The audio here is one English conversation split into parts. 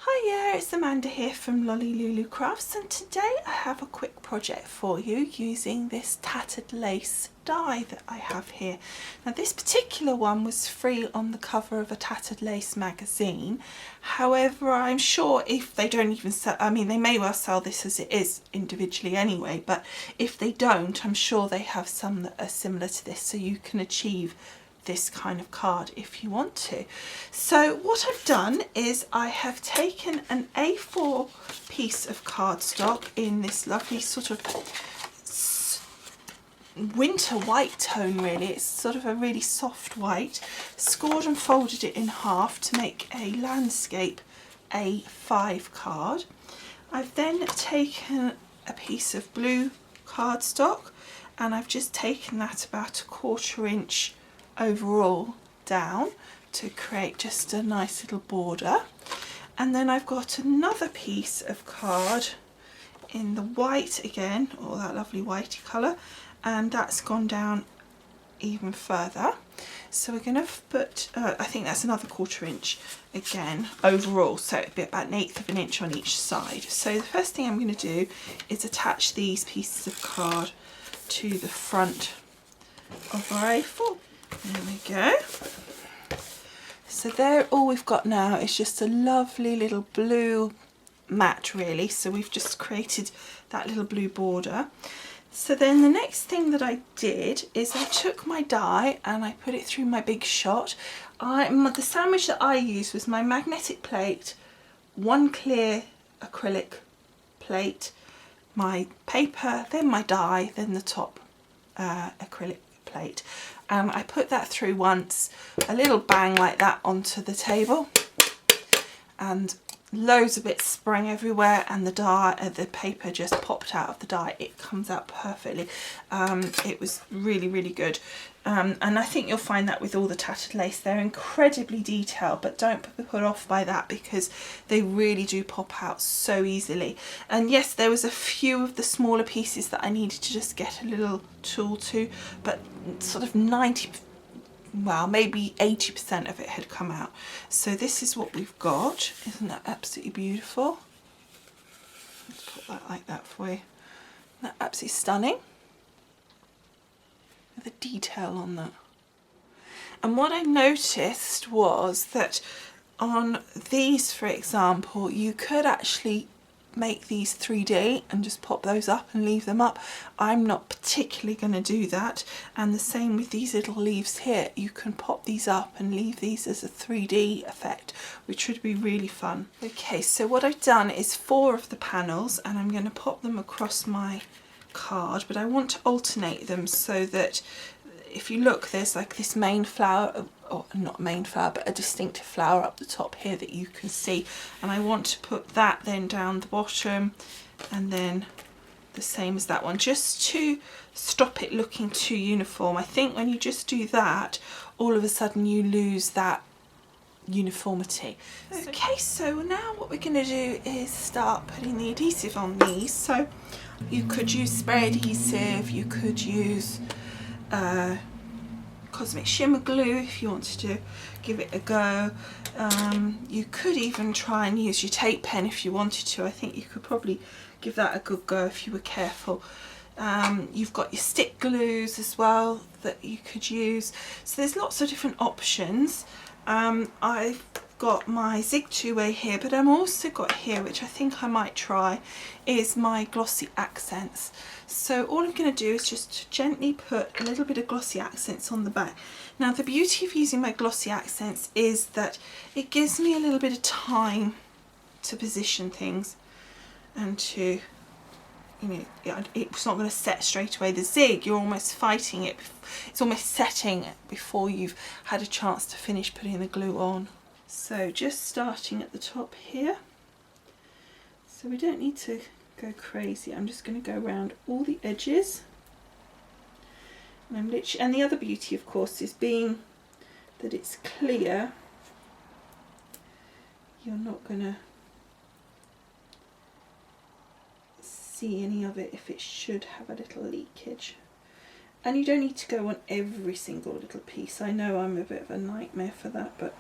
Hiya, it's Amanda here from Lolli Lulu Crafts, and today I have a quick project for you using this tattered lace die that I have here. Now this particular one was free on the cover of a tattered lace magazine. However, I'm sure if they don't even sell, I mean they may well sell this as it is individually anyway, but if they don't, I'm sure they have some that are similar to this, so you can achieve this kind of card if you want to. So what I've done is I have taken an A4 piece of cardstock in this lovely sort of winter white tone, really. It's sort of a really soft white, scored and folded it in half to make a landscape A5 card. I've then taken a piece of blue cardstock and I've just taken that about 1/4 inch overall down to create just a nice little border. And then I've got another piece of card in the white again, or that lovely whitey colour, and that's gone down even further. So we're going to put, I think that's another 1/4 inch again overall, so it'd be about 1/8 of an inch on each side. So the first thing I'm going to do is attach these pieces of card to the front of our A4. There we go. So there, all we've got now is just a lovely little blue mat, really. So we've just created that little blue border. So then the next thing that I did is I took my die and I put it through my big shot. The sandwich that I used was my magnetic plate, one clear acrylic plate, my paper, then my die, then the top acrylic plate. I put that through once, a little bang like that onto the table, and loads of it sprang everywhere, and the die, the paper just popped out of the die. It comes out perfectly. It was really good, and I think you'll find that with all the tattered lace. They're incredibly detailed, but don't be put off by that because they really do pop out so easily. And yes, there was a few of the smaller pieces that I needed to just get a little tool to, but sort of 90, well, maybe 80% of it had come out. So this is what we've got. Isn't that absolutely beautiful? Let's put that like that for you. Isn't that absolutely stunning? The detail on that. And what I noticed was that on these, for example, you could actually make these 3D and just pop those up and leave them up. I'm not particularly going to do that, and the same with these little leaves here. You can pop these up and leave these as a 3D effect, which would be really fun. Okay, so what I've done is 4 of the panels and I'm going to pop them across my card, but I want to alternate them so that if you look, there's like this main flower, or not main flower, but a distinctive flower up the top here that you can see, and I want to put that then down the bottom, and then the same as that one, just to stop it looking too uniform. I think when you just do that, all of a sudden you lose that uniformity. Okay, so now what we're going to do is start putting the adhesive on these. So you could use spray adhesive, you could use cosmic shimmer glue if you wanted to give it a go. You could even try and use your tape pen if you wanted to. I think you could probably give that a good go if you were careful. You've got your stick glues as well that you could use. So there's lots of different options. I've got my Zig two-way here, but I'm also got here, which I think I might try, is my glossy accents. So all I'm going to do is just gently put a little bit of glossy accents on the back. Now the beauty of using my glossy accents is that it gives me a little bit of time to position things and to, you know, it's not going to set straight away. The zig, you're almost fighting it, it's almost setting before you've had a chance to finish putting the glue on. So just starting at the top here, so we don't need to go crazy. I'm just going to go around all the edges, and I'm literally, and the other beauty of course is being that it's clear, you're not going to see any of it if it should have a little leakage. And you don't need to go on every single little piece. I know I'm a bit of a nightmare for that, but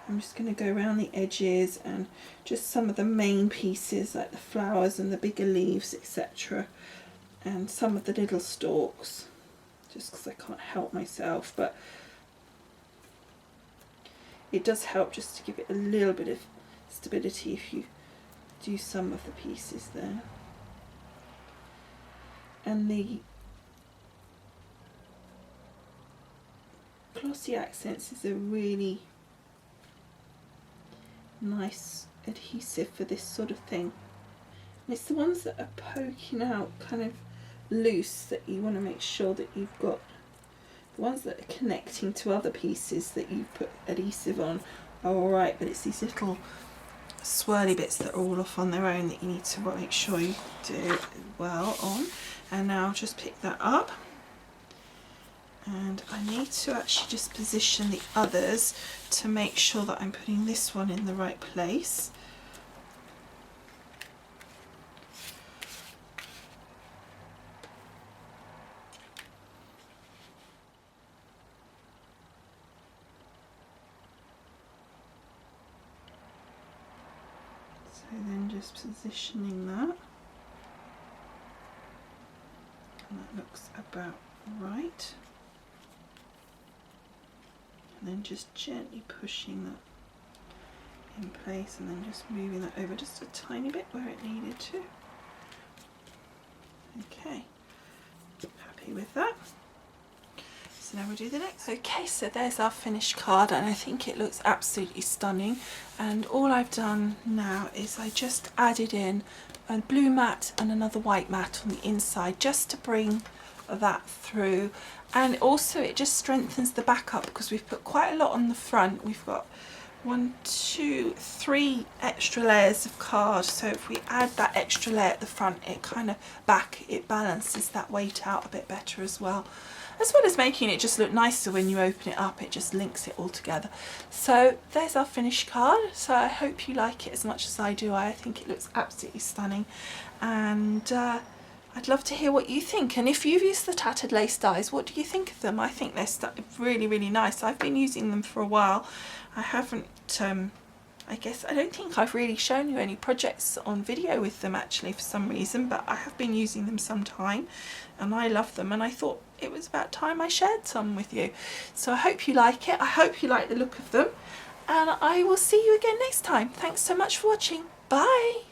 I'm just going to go around the edges and just some of the main pieces like the flowers and the bigger leaves, etc. And some of the little stalks, just because I can't help myself, but it does help just to give it a little bit of stability if you do some of the pieces there. And the glossy accents is a really nice adhesive for this sort of thing. And it's the ones that are poking out kind of loose that you want to make sure that you've got. The ones that are connecting to other pieces that you've put adhesive on are alright, but it's these little swirly bits that are all off on their own that you need to make sure you do well on. And now I'll just pick that up. And I need to actually just position the others to make sure that I'm putting this one in the right place. So then just positioning that. And that looks about right. And then just gently pushing that in place and then just moving that over just a tiny bit where it needed to. Okay, happy with that. So now we'll do the next. Okay, so there's our finished card and I think it looks absolutely stunning. And all I've done now is I just added in a blue mat and another white mat on the inside just to bring that through, and also it just strengthens the back up because we've put quite a lot on the front. We've got 1, 2, 3 extra layers of card, so if we add that extra layer at the front, it kind of it balances that weight out a bit better as well as making it just look nicer when you open it up. It just links it all together. So there's our finished card. So I hope you like it as much as I do. I think it looks absolutely stunning, and I'd love to hear what you think. And if you've used the tattered lace dies, what do you think of them? I think they're really, really nice. I've been using them for a while. I haven't, I don't think I've really shown you any projects on video with them actually for some reason, but I have been using them some time and I love them, and I thought it was about time I shared some with you. So I hope you like it. I hope you like the look of them, and I will see you again next time. Thanks so much for watching. Bye.